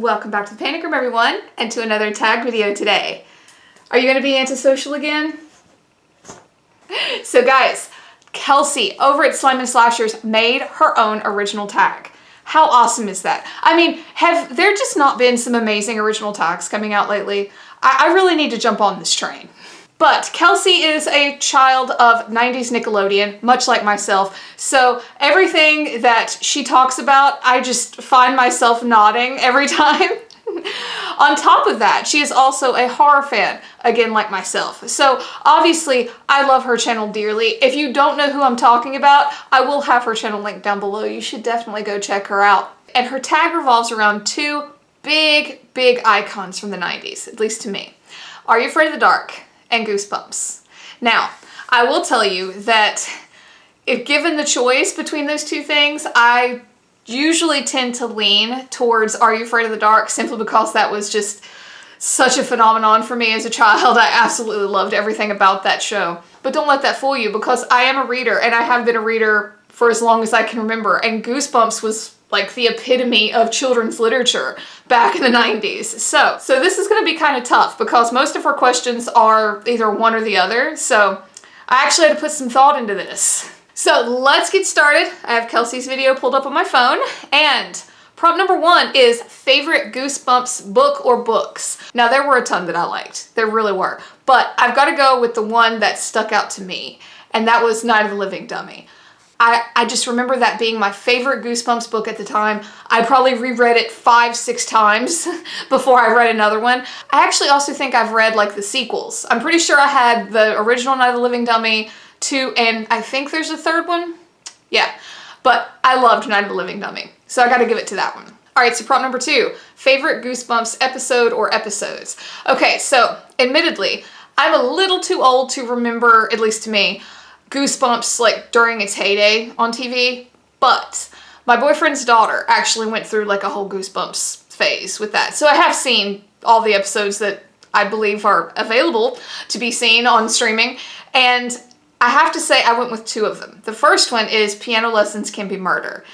Welcome back to the Panic Room, everyone, and to another tag video today. Are you going to be antisocial again? So guys, Kelsey over at Slime and Slashers made her own original tag. How awesome is that? I mean, have there just not been some amazing original tags coming out lately? I really need to jump on this train. But Kelsey is a child of 90s Nickelodeon, much like myself, so everything that she talks about, I just find myself nodding every time. On top of that, she is also a horror fan, again like myself. So obviously, I love her channel dearly. If you don't know who I'm talking about, I will have her channel linked down below. You should definitely go check her out. And her tag revolves around two big icons from the 90s, at least to me. Are You Afraid of the Dark? And Goosebumps. Now, I will tell you that if given the choice between those two things, I usually tend to lean towards Are You Afraid of the Dark, simply because that was just such a phenomenon for me as a child. I absolutely loved everything about that show. But don't let that fool you, because I am a reader, and I have been a reader for as long as I can remember, and Goosebumps was like the epitome of children's literature back in the 90s. So this is gonna be kind of tough because most of her questions are either one or the other. So I actually had to put some thought into this. So let's get started. I have Kelsey's video pulled up on my phone, and prompt number one is favorite Goosebumps book or books. Now there were a ton that I liked, there really were, but I've got to go with the one that stuck out to me, and that was Night of the Living Dummy. I just remember that being my favorite Goosebumps book at the time. I probably reread it 5-6 times before I read another one. I actually also think I've read like the sequels. I'm pretty sure I had the original Night of the Living Dummy 2, and I think there's a third one. Yeah, but I loved Night of the Living Dummy, so I gotta give it to that one. All right, so prompt number two, favorite Goosebumps episode or episodes. Okay, so admittedly, I'm a little too old to remember, at least to me, Goosebumps like during its heyday on TV, but my boyfriend's daughter actually went through like a whole Goosebumps phase with that. So I have seen all the episodes that I believe are available to be seen on streaming, and I have to say I went with two of them. The first one is Piano Lessons Can Be Murder,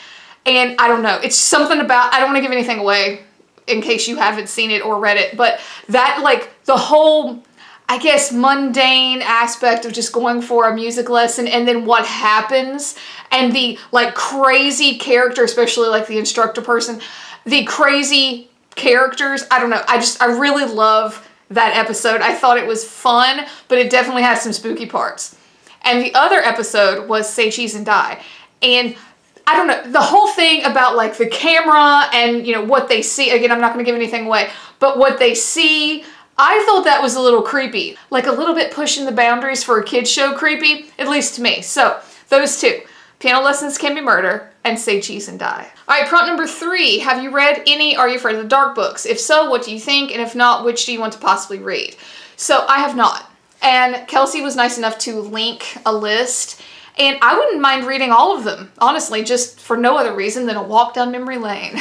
and I don't know, it's something about, I don't want to give anything away in case you haven't seen it or read it, but that like the whole, I guess, mundane aspect of just going for a music lesson and then what happens, and the like crazy character, especially like the instructor person, the crazy characters, I don't know, I really love that episode. I thought it was fun, but it definitely had some spooky parts. And the other episode was Say Cheese and Die. And I don't know, the whole thing about like the camera and, you know, what they see, again, I'm not going to give anything away, but what they see, I thought that was a little creepy, like a little bit pushing the boundaries for a kid's show creepy, at least to me. So those two, Piano Lessons Can Be Murder and Say Cheese and Die. All right, prompt number three, have you read any Are You Afraid of the Dark books? If so, what do you think? And if not, which do you want to possibly read? So I have not. And Kelsey was nice enough to link a list, and I wouldn't mind reading all of them, honestly, just for no other reason than a walk down memory lane.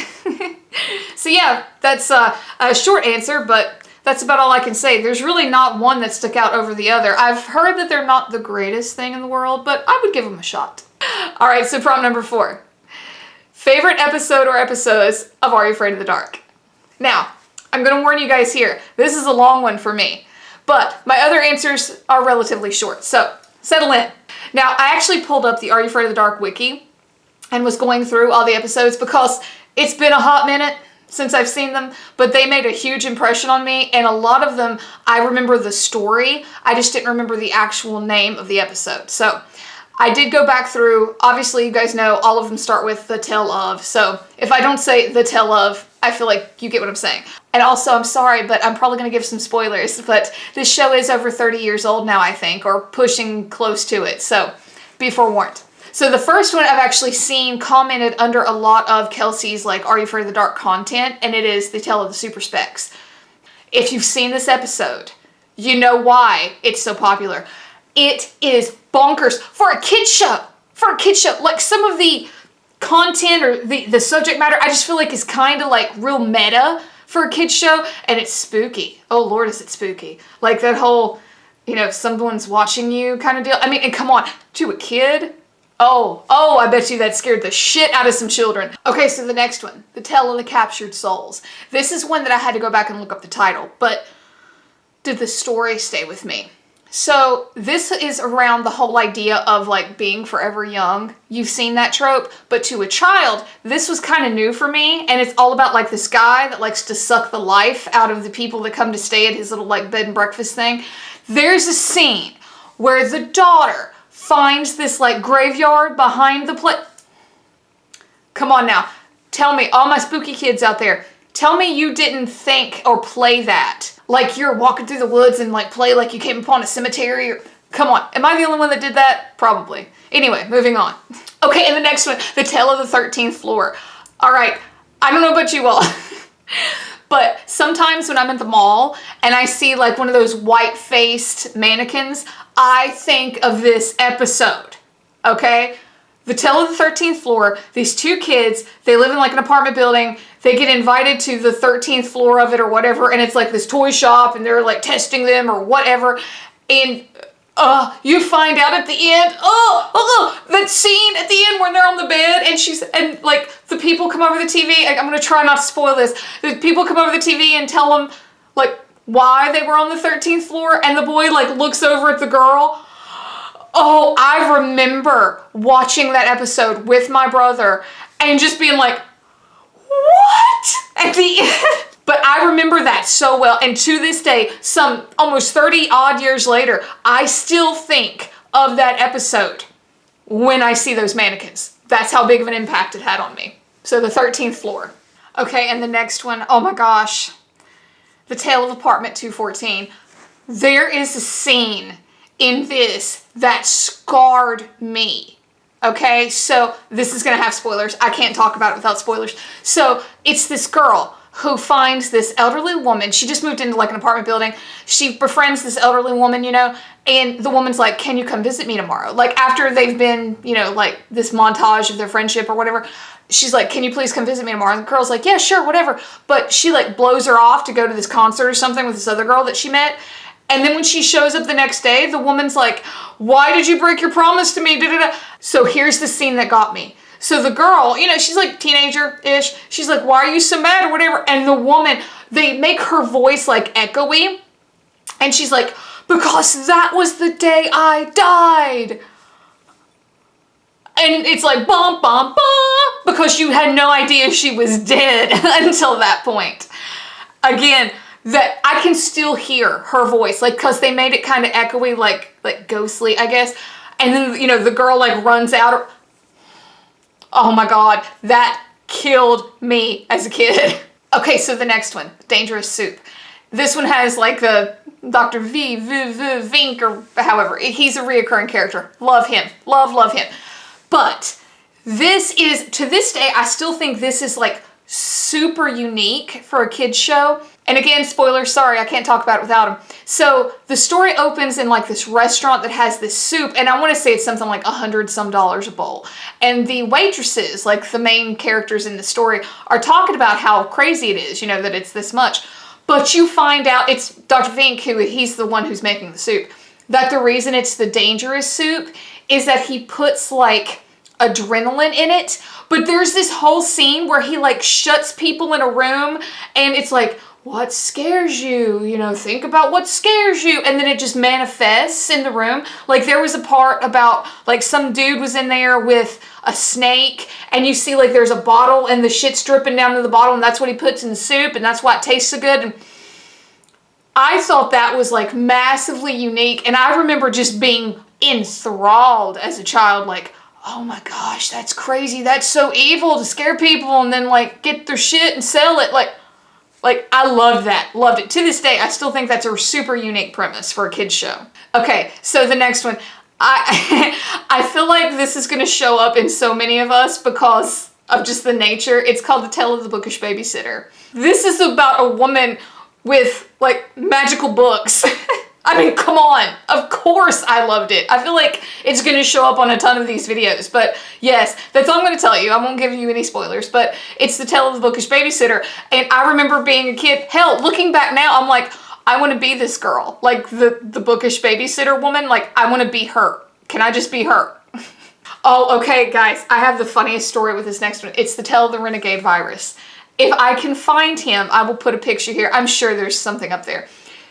So yeah, that's a short answer, but that's about all I can say. There's really not one that stuck out over the other. I've heard that they're not the greatest thing in the world, but I would give them a shot. All right, so prompt number four. Favorite episode or episodes of Are You Afraid of the Dark? Now, I'm gonna warn you guys here, this is a long one for me, but my other answers are relatively short, so settle in. Now, I actually pulled up the Are You Afraid of the Dark wiki and was going through all the episodes because it's been a hot minute since I've seen them, but they made a huge impression on me, and a lot of them, I remember the story, I just didn't remember the actual name of the episode. So I did go back through, obviously you guys know all of them start with the tale of, so if I don't say the tale of, I feel like you get what I'm saying. And also, I'm sorry, but I'm probably going to give some spoilers, but this show is over 30 years old now, I think, or pushing close to it, so be forewarned. So the first one I've actually seen commented under a lot of Kelsey's like Are You Afraid of the Dark content, and it is the Tale of the Super Specs. If you've seen this episode, you know why it's so popular. It is bonkers for a kid's show. For a kid's show, like some of the content or the subject matter, I just feel like is kind of like real meta for a kid's show, and it's spooky. Oh Lord, is it spooky. Like that whole, you know, someone's watching you kind of deal. I mean, and come on, to a kid, Oh, I bet you that scared the shit out of some children. Okay, so the next one, The Tale of the Captured Souls. This is one that I had to go back and look up the title, but did the story stay with me? So this is around the whole idea of like being forever young. You've seen that trope, but to a child, this was kind of new for me. And it's all about like this guy that likes to suck the life out of the people that come to stay at his little like bed and breakfast thing. There's a scene where the daughter finds this like graveyard behind the place. Come on now. Tell me, all my spooky kids out there, tell me you didn't think or play that. Like you're walking through the woods and like play like you came upon a cemetery. Or, come on, am I the only one that did that? Probably. Anyway, moving on. Okay, and the next one, The Tale of the 13th Floor. All right, I don't know about you all, but sometimes when I'm at the mall and I see like one of those white-faced mannequins, I think of this episode, okay? The Tale of the 13th Floor, these two kids, they live in like an apartment building, they get invited to the 13th floor of it or whatever, and it's like this toy shop and they're like testing them or whatever, and you find out at the end, that scene at the end when they're on the bed and like the people come over the TV, like, I'm gonna try not to spoil this, the people come over the TV and tell them like why they were on the 13th floor, and the boy like looks over at the girl. Oh, I remember watching that episode with my brother and just being like, what? At the end. But I remember that so well. And to this day, some almost 30 odd years later, I still think of that episode when I see those mannequins. That's how big of an impact it had on me. So the 13th floor. Okay, and the next one, oh my gosh. The Tale of Apartment 214. There is a scene in this that scarred me. Okay, so this is gonna have spoilers. I can't talk about it without spoilers. So it's this girl who finds this elderly woman. She just moved into like an apartment building. She befriends this elderly woman, you know, and the woman's like, can you come visit me tomorrow? Like after they've been, you know, like this montage of their friendship or whatever, she's like, can you please come visit me tomorrow? And the girl's like, yeah, sure, whatever. But she like blows her off to go to this concert or something with this other girl that she met. And then when she shows up the next day, the woman's like, why did you break your promise to me? Da-da-da. So here's the scene that got me. So the girl, you know, she's like teenager-ish. She's like, why are you so mad or whatever? And the woman, they make her voice like echoey. And she's like, because that was the day I died. And it's like, bum, bum, bum, because you had no idea she was dead until that point. Again, that I can still hear her voice, like, cause they made it kind of echoey, like ghostly, I guess. And then, you know, the girl like runs out. Oh my God, that killed me as a kid. Okay, so the next one, Dangerous Soup. This one has like the Dr. Vink, or however, he's a reoccurring character. Love him, love him. But this is, to this day, I still think this is like super unique for a kid's show. And again, spoilers, sorry, I can't talk about it without him. So the story opens in like this restaurant that has this soup, and I want to say it's something like $100 some a bowl. And the waitresses, like the main characters in the story, are talking about how crazy it is, you know, that it's this much. But you find out, it's Dr. Vink, he's the one who's making the soup, that the reason it's the dangerous soup is that he puts like adrenaline in it. But there's this whole scene where he like shuts people in a room and it's like, what scares you? You know, think about what scares you. And then it just manifests in the room. Like there was a part about like some dude was in there with a snake and you see like there's a bottle and the shit's dripping down to the bottle and that's what he puts in the soup and that's why it tastes so good. And I thought that was like massively unique. And I remember just being enthralled as a child, like, oh my gosh, that's crazy. That's so evil to scare people and then like get their shit and sell it. Like I loved that. Loved it. To this day, I still think that's a super unique premise for a kid's show. Okay, so the next one. I feel like this is going to show up in so many of us because of just the nature. It's called The Tale of the Bookish Babysitter. This is about a woman with like magical books. I mean, come on. Of course I loved it. I feel like it's going to show up on a ton of these videos. But yes, that's all I'm going to tell you. I won't give you any spoilers. But it's The Tale of the Bookish Babysitter. And I remember being a kid. Hell, looking back now, I'm like, I want to be this girl. Like the bookish babysitter woman. Like, I want to be her. Can I just be her? Oh, okay, guys. I have the funniest story with this next one. It's the Tale of the Renegade virus. If I can find him, I will put a picture here. I'm sure there's something up there.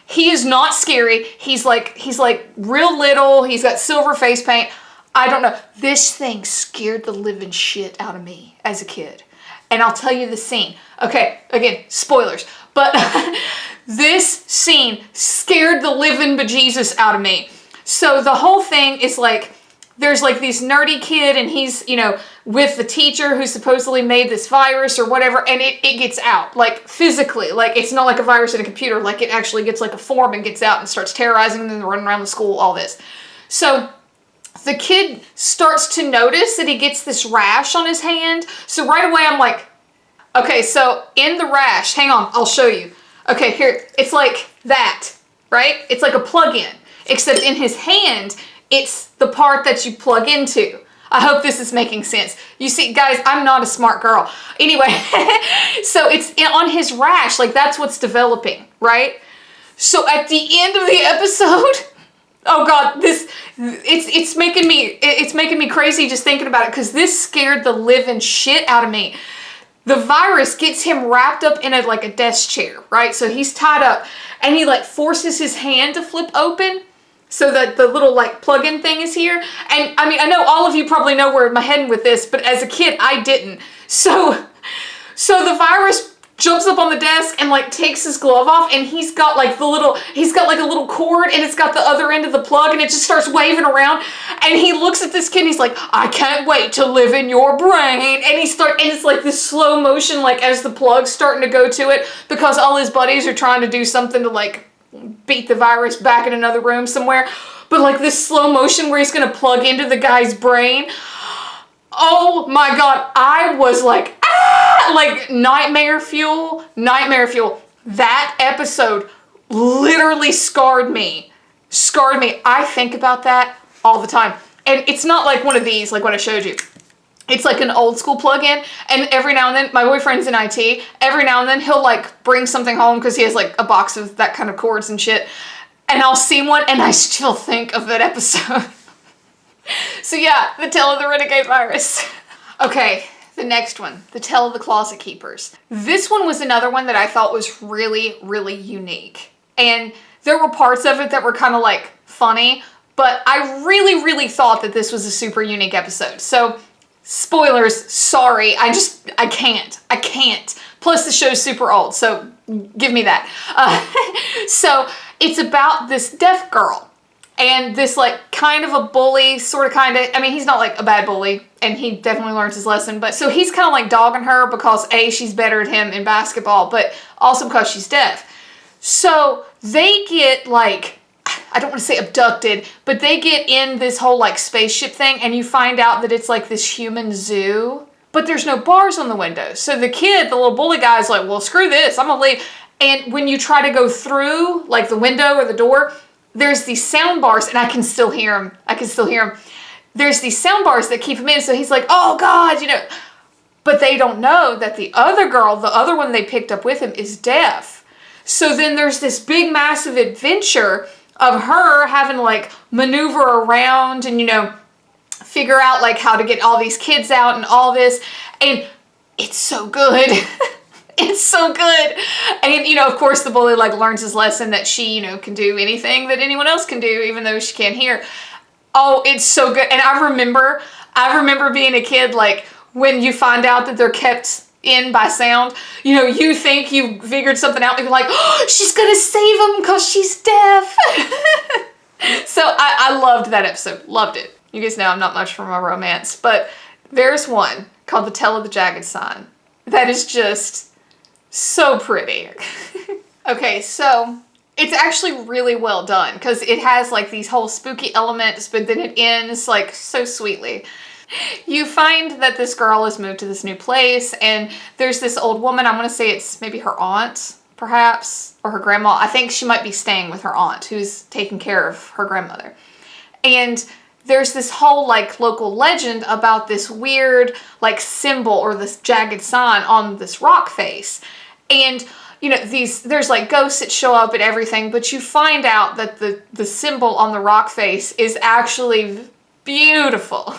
He is not scary. He's like real little. He's got silver face paint. I don't know. This thing scared the living shit out of me as a kid. And I'll tell you the scene. Okay, again, spoilers. But this scene scared the living bejesus out of me. So the whole thing is like, there's like this nerdy kid and he's, you know, with the teacher who supposedly made this virus or whatever, and it gets out, like physically. Like, it's not like a virus in a computer, like it actually gets like a form and gets out and starts terrorizing them and running around the school, all this. So the kid starts to notice that he gets this rash on his hand. So right away I'm like, okay, so in the rash, hang on, I'll show you. Okay, here, it's like that, right? It's like a plug-in, except in his hand, it's the part that you plug into. I hope this is making sense. You see, guys, I'm not a smart girl. Anyway, so it's on his rash, like that's what's developing, right? So at the end of the episode, oh God, it's making me crazy just thinking about it, because this scared the living shit out of me. The virus gets him wrapped up in like a desk chair, right? So he's tied up and he like forces his hand to flip open so that the little like plug-in thing is here. And I mean, I know all of you probably know where I'm heading with this, but as a kid, I didn't. So the virus jumps up on the desk and like takes his glove off, and he's got like a little cord, and it's got the other end of the plug, and it just starts waving around. And he looks at this kid and he's like, I can't wait to live in your brain. And it's like this slow motion, like as the plug's starting to go to it, because all his buddies are trying to do something to like beat the virus back in another room somewhere. But like this slow motion where he's gonna plug into the guy's brain. Oh my God, I was like, like nightmare fuel. That episode literally scarred me. I think about that all the time. And it's not like one of these, like what I showed you. It's like an old school plug-in, and every now and then, my boyfriend's in IT, every now and then he'll like bring something home because he has like a box of that kind of cords and shit, and I'll see one and I still think of that episode. So yeah, the Tale of the Renegade virus. Okay, the next one, the Tale of the Closet Keepers. This one was another one that I thought was really, really unique. And there were parts of it that were kind of like funny, but I really, really thought that this was a super unique episode. So spoilers, sorry, I can't. Plus the show's super old, so give me that. So it's about this deaf girl. And this like kind of a bully, sort of kind of, I mean, he's not like a bad bully, and he definitely learns his lesson, but so he's kind of like dogging her because A, she's better at him in basketball, but also because she's deaf. So they get like, I don't want to say abducted, but they get in this whole like spaceship thing, and you find out that it's like this human zoo, but there's no bars on the windows. So the kid, the little bully guy, is like, well, screw this, I'm gonna leave. And when you try to go through like the window or the door, there's these sound bars, and I can still hear him. There's these sound bars that keep him in, so he's like, oh God, you know. But they don't know that the other girl, the other one they picked up with him, is deaf. So then there's this big, massive adventure of her having to like maneuver around and, you know, figure out like how to get all these kids out and all this. And it's so good. It's so good. And, you know, of course the bully like learns his lesson that she, you know, can do anything that anyone else can do, even though she can't hear. Oh, it's so good. And I remember being a kid, like when you find out that they're kept in by sound, you know, you think you figured something out, and you're like, oh, she's gonna save him because she's deaf. So I loved that episode. Loved it. You guys know I'm not much for my romance, but there's one called The Tale of the Jagged Sign that is just so pretty. Okay, so it's actually really well done because it has like these whole spooky elements, but then it ends like so sweetly. You find that this girl has moved to this new place, and there's this old woman, I'm going to say it's maybe her aunt, perhaps, or her grandma. I think she might be staying with her aunt, who's taking care of her grandmother. And there's this whole like local legend about this weird like symbol or this jagged sign on this rock face. And you know, there's like ghosts that show up and everything, but you find out that the symbol on the rock face is actually beautiful.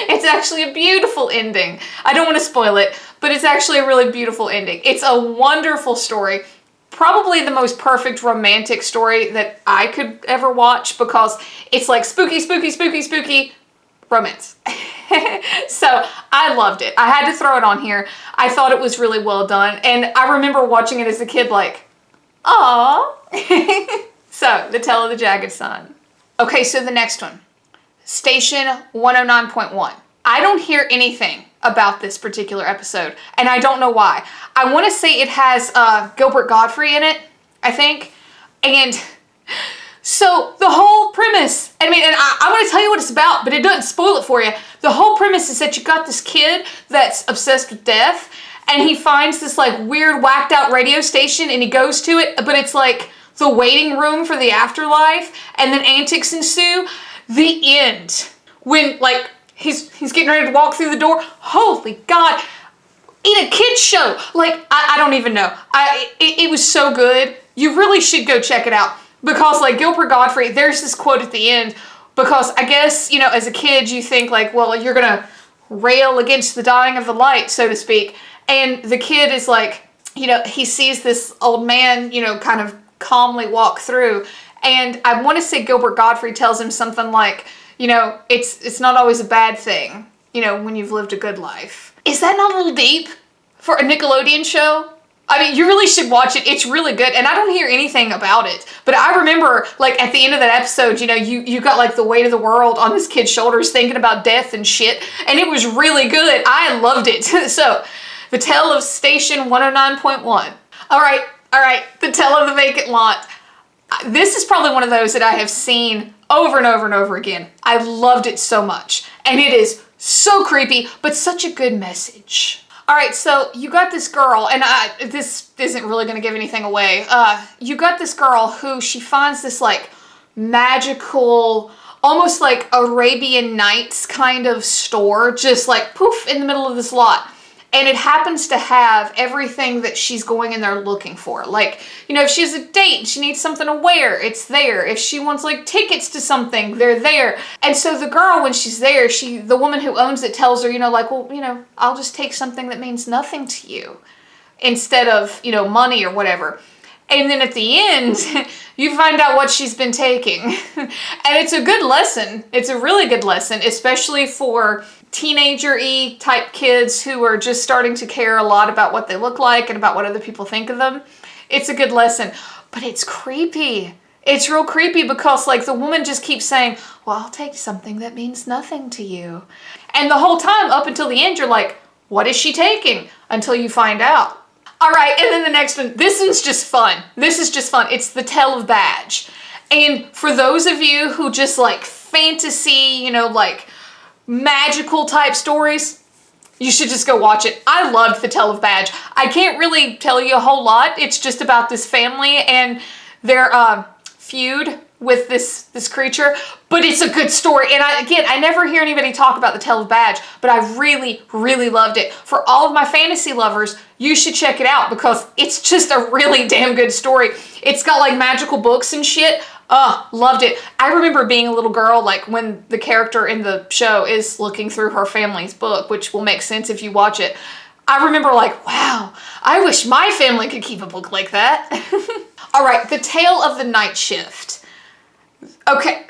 It's actually a beautiful ending. I don't want to spoil it, but it's actually a really beautiful ending. It's a wonderful story. Probably the most perfect romantic story that I could ever watch, because it's like spooky, spooky, spooky, spooky romance. So I loved it. I had to throw it on here. I thought it was really well done. And I remember watching it as a kid like, aww. So, The Tale of the Jagged Sun. Okay, so the next one. Station 109.1. I don't hear anything about this particular episode, and I don't know why. I want to say it has Gilbert Godfrey in it, I think. And so the whole premise, I mean, and I'm going to tell you what it's about, but it doesn't spoil it for you. The whole premise is that you got this kid that's obsessed with death, and he finds this like weird whacked out radio station, and he goes to it, but it's like the waiting room for the afterlife, and then antics ensue. The end, when like he's getting ready to walk through the door. Holy God, in a kid's show. Like, I don't even know. It was so good. You really should go check it out, because like Gilbert Godfrey, there's this quote at the end, because I guess, you know, as a kid you think like, well, you're gonna rail against the dying of the light, so to speak. And the kid is like, you know, he sees this old man, you know, kind of calmly walk through. And I want to say Gilbert Godfrey tells him something like, you know, it's not always a bad thing, you know, when you've lived a good life. Is that not a little deep for a Nickelodeon show? I mean, you really should watch it. It's really good. And I don't hear anything about it. But I remember, like, at the end of that episode, you know, you got, like, the weight of the world on this kid's shoulders thinking about death and shit. And it was really good. I loved it. So, The Tale of Station 109.1. All right. The Tale of the Vacant Lot. This is probably one of those that I have seen over and over and over again. I loved it so much. And it is so creepy, but such a good message. All right, so you got this girl, and this isn't really going to give anything away. You got this girl who she finds this like magical, almost like Arabian Nights kind of store, just like poof in the middle of this lot. And it happens to have everything that she's going in there looking for. Like, you know, if she has a date and she needs something to wear, it's there. If she wants like tickets to something, they're there. And so the girl, when she's there, the woman who owns it tells her, you know, like, well, you know, I'll just take something that means nothing to you instead of, you know, money or whatever. And then at the end, you find out what she's been taking. And it's a good lesson. It's a really good lesson, especially for teenager-y type kids who are just starting to care a lot about what they look like and about what other people think of them. It's a good lesson, but it's creepy. It's real creepy because like the woman just keeps saying, well, I'll take something that means nothing to you. And the whole time up until the end, you're like, what is she taking? Until you find out. All right, and then the next one, this one's just fun. This is just fun. It's The Tale of Badge. And for those of you who just like fantasy, you know, like magical type stories, you should just go watch it. I loved The Tale of Badge. I can't really tell you a whole lot. It's just about this family and their feud with this creature, but it's a good story. And I never hear anybody talk about The Tale of Badge, but I really, really loved it. For all of my fantasy lovers, you should check it out because it's just a really damn good story. It's got like magical books and shit. Loved it. I remember being a little girl, like when the character in the show is looking through her family's book, which will make sense if you watch it. I remember like, wow, I wish my family could keep a book like that. All right, The Tale of the Night Shift. Okay,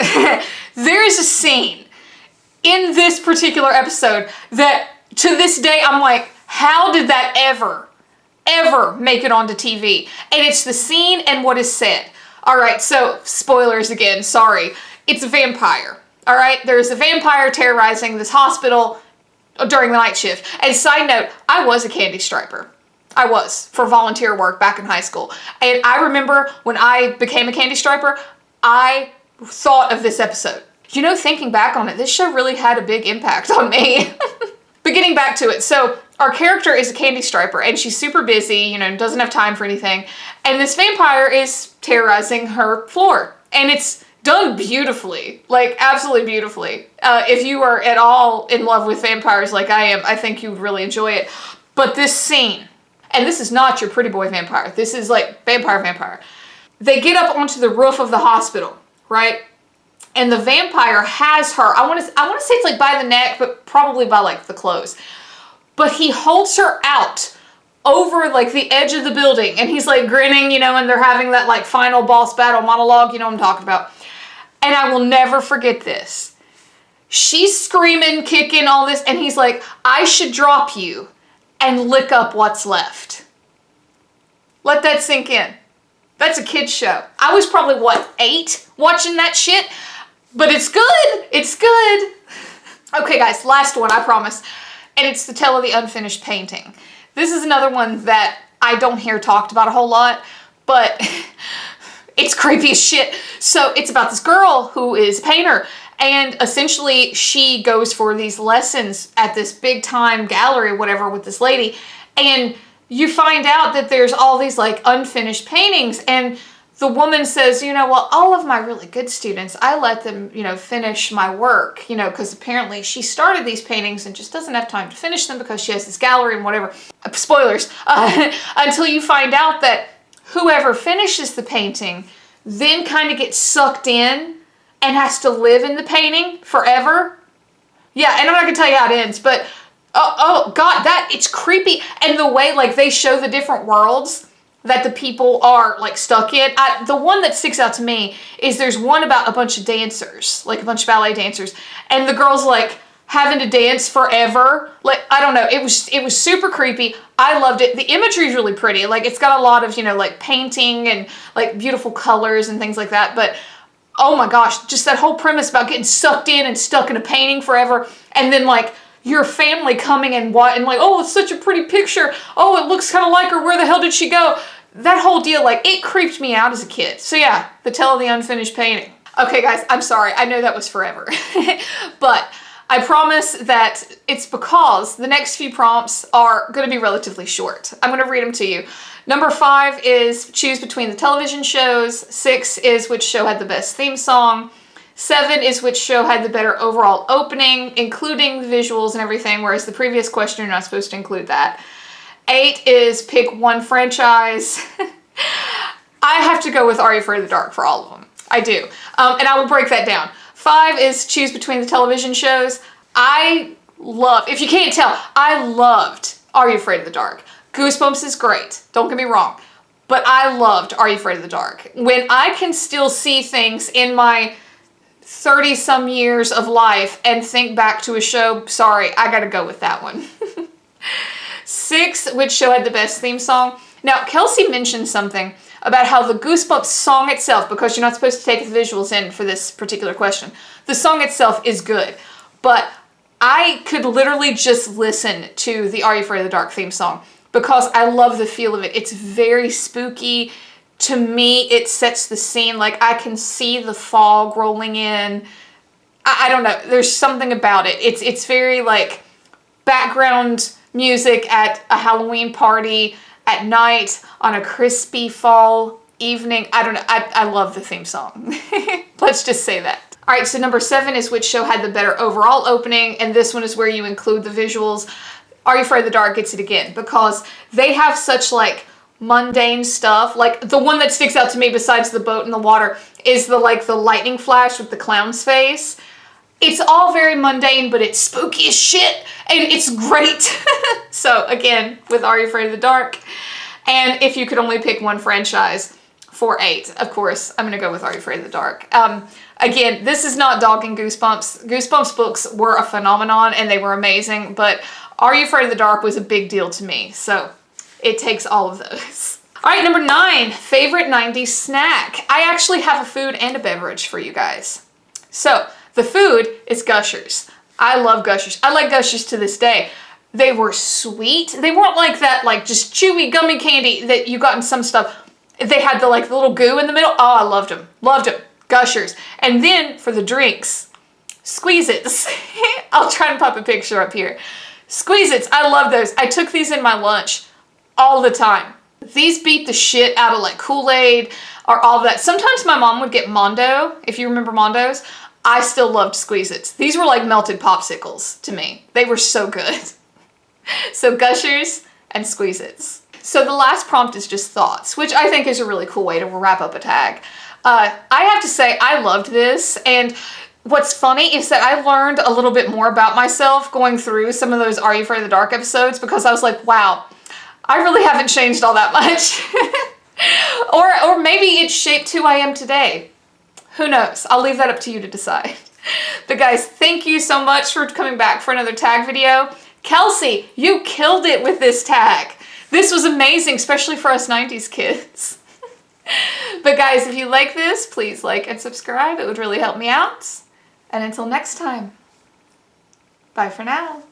there is a scene in this particular episode that to this day I'm like, how did that ever make it onto TV? And it's the scene and what is said. All right, so spoilers again, sorry. It's a vampire, all right? There's a vampire terrorizing this hospital during the night shift. And side note, I was a candy striper. I was, for volunteer work back in high school. And I remember when I became a candy striper, I thought of this episode. You know, thinking back on it, this show really had a big impact on me. But getting back to it, so our character is a candy striper and she's super busy, you know, doesn't have time for anything. And this vampire is terrorizing her floor. And it's done beautifully, like absolutely beautifully. If you are at all in love with vampires like I am, I think you would really enjoy it. But this scene, and this is not your pretty boy vampire, this is like vampire. They get up onto the roof of the hospital, right? and the vampire has her, I want to say it's like by the neck, but probably by like the clothes. But he holds her out over like the edge of the building, and he's like grinning, you know, and they're having that like final boss battle monologue, you know what I'm talking about. And I will never forget this. She's screaming, kicking, all this, and he's like, I should drop you and lick up what's left. Let that sink in. That's a kid's show. I was probably, what, 8 watching that shit? But it's good. It's good. Okay, guys, last one, I promise. And it's the Tale of the Unfinished Painting. This is another one that I don't hear talked about a whole lot, but it's creepy as shit. So it's about this girl who is a painter, and essentially she goes for these lessons at this big time gallery, whatever, with this lady, and you find out that there's all these like unfinished paintings, and the woman says, you know, well, all of my really good students, I let them, you know, finish my work, you know, because apparently she started these paintings and just doesn't have time to finish them because she has this gallery and whatever. Spoilers. Until you find out that whoever finishes the painting then kind of gets sucked in and has to live in the painting forever. Yeah, and I'm not going to tell you how it ends, but oh God, it's creepy. And the way like they show the different worlds that the people are like stuck in. The one that sticks out to me is there's one about a bunch of dancers, like a bunch of ballet dancers, and the girl's like having to dance forever. Like, I don't know, it was super creepy. I loved it. The imagery is really pretty. Like, it's got a lot of, you know, like painting and like beautiful colors and things like that. But oh my gosh, just that whole premise about getting sucked in and stuck in a painting forever, and then like your family coming and like, oh, it's such a pretty picture. Oh, it looks kind of like her. Where the hell did she go? That whole deal, like, it creeped me out as a kid. So yeah, the Tale of the Unfinished Painting. Okay, guys, I'm sorry. I know that was forever. But I promise that it's because the next few prompts are going to be relatively short. I'm going to read them to you. Number 5 is choose between the television shows. 6 is which show had the best theme song. 7 is which show had the better overall opening, including the visuals and everything, whereas the previous question, you're not supposed to include that. 8 is pick one franchise. I have to go with Are You Afraid of the Dark for all of them. I do. And I will break that down. 5 is choose between the television shows. If you can't tell, I loved Are You Afraid of the Dark. Goosebumps is great, don't get me wrong. But I loved Are You Afraid of the Dark. When I can still see things in my 30-some years of life and think back to a show, sorry, I gotta go with that one. 6, which show had the best theme song? Now, Kelsey mentioned something about how the Goosebumps song itself, because you're not supposed to take the visuals in for this particular question, the song itself is good, but I could literally just listen to the Are You Afraid of the Dark theme song because I love the feel of it. It's very spooky. To me, it sets the scene. Like, I can see the fog rolling in. I don't know. There's something about it. It's very, like, background music at a Halloween party at night on a crispy fall evening. I don't know. I love the theme song. Let's just say that. All right, so number 7 is which show had the better overall opening, and this one is where you include the visuals. Are You Afraid of the Dark gets it again because they have such, like, mundane stuff. Like, the one that sticks out to me besides the boat in the water is the lightning flash with the clown's face. It's all very mundane, but it's spooky as shit, and it's great. So, again, with Are You Afraid of the Dark? And if you could only pick one franchise for 8, of course, I'm going to go with Are You Afraid of the Dark? Again, this is not dogging Goosebumps. Goosebumps books were a phenomenon, and they were amazing, but Are You Afraid of the Dark was a big deal to me, so it takes all of those. All right, number 9, favorite 90s snack. I actually have a food and a beverage for you guys. So, the food is Gushers. I love Gushers. I like Gushers to this day. They were sweet. They weren't like that, like, just chewy gummy candy that you got in some stuff. They had the, like, little goo in the middle. Oh, I loved them. Loved them. Gushers. And then, for the drinks, Squeeze-Its. I'll try and pop a picture up here. Squeeze-Its. I love those. I took these in my lunch all the time. These beat the shit out of, like, Kool-Aid or all of that. Sometimes my mom would get Mondo, if you remember Mondos. I still loved Squeeze-Its. These were like melted popsicles to me. They were so good. So Gushers and Squeeze-Its. So the last prompt is just thoughts, which I think is a really cool way to wrap up a tag. I have to say, I loved this, and what's funny is that I learned a little bit more about myself going through some of those Are You Afraid of the Dark episodes, because I was like, wow, I really haven't changed all that much. or maybe it's shaped who I am today. Who knows? I'll leave that up to you to decide. But guys, thank you so much for coming back for another tag video. Kelsey, you killed it with this tag. This was amazing, especially for us 90s kids. But guys, if you like this, please like and subscribe. It would really help me out. And until next time, bye for now.